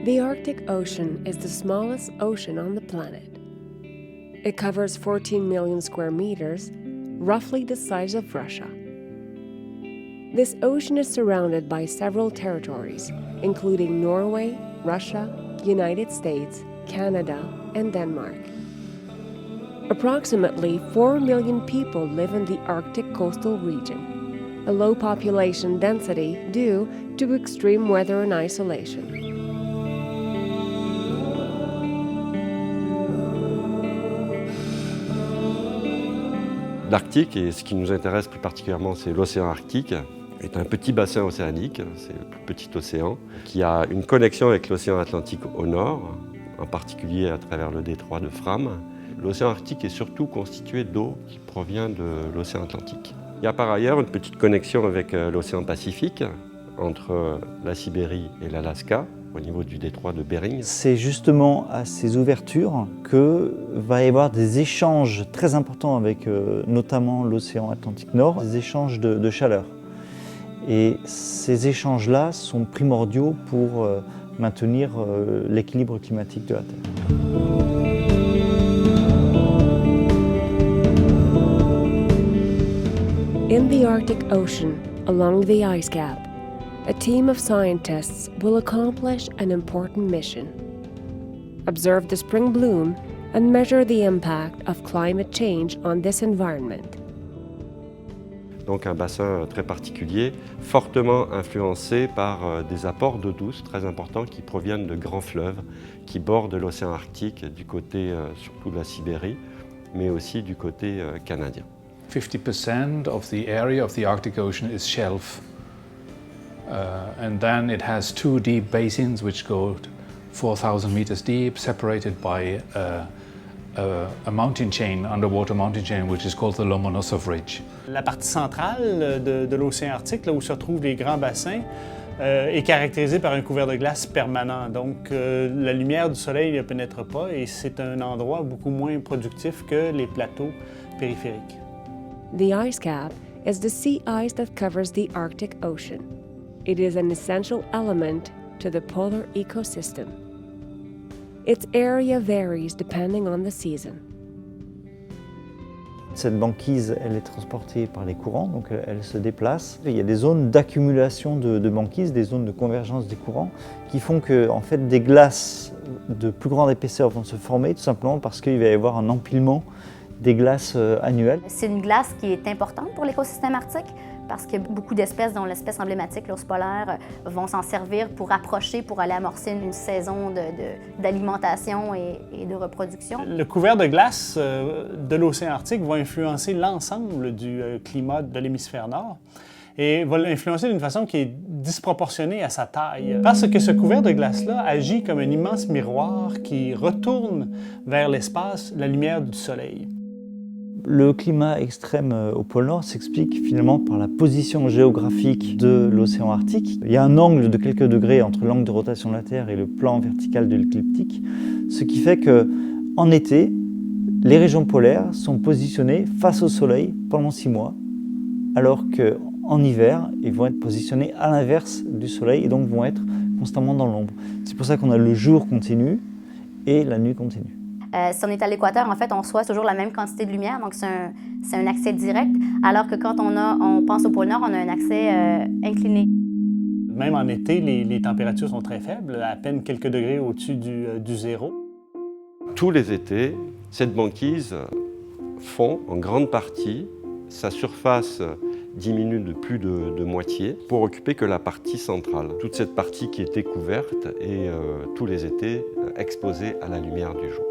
The Arctic Ocean is the smallest ocean on the planet. It covers 14 million square meters, roughly the size of Russia. This ocean is surrounded by several territories, including Norway, Russia, United States, Canada, and Denmark. Approximately 4 million people live in the Arctic coastal region, a low population density due to extreme weather and isolation. L'Arctique, et ce qui nous intéresse plus particulièrement, c'est l'océan Arctique, est un petit bassin océanique, c'est le plus petit océan, qui a une connexion avec l'océan Atlantique au nord, en particulier à travers le détroit de Fram. L'océan Arctique est surtout constitué d'eau qui provient de l'océan Atlantique. Il y a par ailleurs une petite connexion avec l'océan Pacifique, entre la Sibérie et l'Alaska, au niveau du détroit de Bering. C'est justement à ces ouvertures que va y avoir des échanges très importants avec notamment l'océan Atlantique Nord, des échanges de chaleur. Et ces échanges-là sont primordiaux pour maintenir l'équilibre climatique de la Terre. In the Arctic Ocean, along the ice cap, a team of scientists will accomplish an important mission: observe the spring bloom and measure the impact of climate change on this environment. Donc un bassin très particulier, fortement influencé par des apports d'eau douce très importants qui proviennent de grands fleuves qui bordent l'océan Arctique du côté surtout de la Sibérie, mais aussi du côté canadien. 50% of the area of the Arctic Ocean is shelf. And then it has two deep basins which go 4,000 meters deep, separated by a mountain chain, underwater mountain chain, which is called the Lomonosov Ridge. La partie centrale de l'océan Arctique, là où se retrouvent les grands bassins, est caractérisée par un couvert de glace permanent. Donc la lumière du soleil ne pénètre pas et c'est un endroit beaucoup moins productif que les plateaux périphériques. The ice cap is the sea ice that covers the Arctic Ocean. It is an essential element to the polar ecosystem. Its area varies depending on the season. Cette banquise, elle est transportée par les courants, donc elle se déplace. Il y a des zones d'accumulation de banquise, des zones de convergence des courants, qui font que en fait, des glaces de plus grande épaisseur vont se former, tout simplement parce qu'il va y avoir un empilement des glaces annuelles. C'est une glace qui est importante pour l'écosystème arctique parce que beaucoup d'espèces, dont l'espèce emblématique, l'ours polaire, vont s'en servir pour approcher, pour aller amorcer une saison d'alimentation et de reproduction. Le couvert de glace de l'océan Arctique va influencer l'ensemble du climat de l'hémisphère nord et va l'influencer d'une façon qui est disproportionnée à sa taille. Parce que ce couvert de glace-là agit comme un immense miroir qui retourne vers l'espace la lumière du soleil. Le climat extrême au pôle Nord s'explique finalement par la position géographique de l'océan Arctique. Il y a un angle de quelques degrés entre l'angle de rotation de la Terre et le plan vertical de l'écliptique, ce qui fait qu'en été, les régions polaires sont positionnées face au Soleil pendant 6 mois, alors qu'en hiver, ils vont être positionnés à l'inverse du Soleil et donc vont être constamment dans l'ombre. C'est pour ça qu'on a le jour continu et la nuit continue. Si on est à l'équateur, en fait, on reçoit toujours la même quantité de lumière, donc c'est un accès direct, alors que quand on pense au pôle Nord, on a un accès incliné. Même en été, les températures sont très faibles, à peine quelques degrés au-dessus du zéro. Tous les étés, cette banquise fond en grande partie, sa surface diminue de plus de moitié pour occuper que la partie centrale. Toute cette partie qui était couverte est tous les étés exposée à la lumière du jour.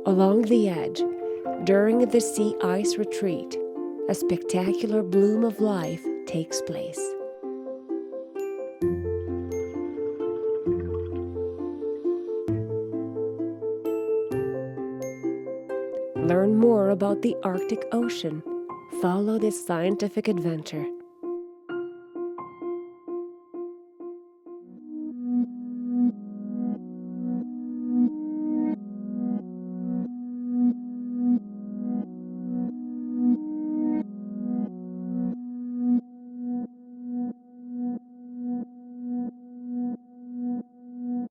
Along the edge, during the sea ice retreat, a spectacular bloom of life takes place. Learn more about the Arctic Ocean. Follow this scientific adventure.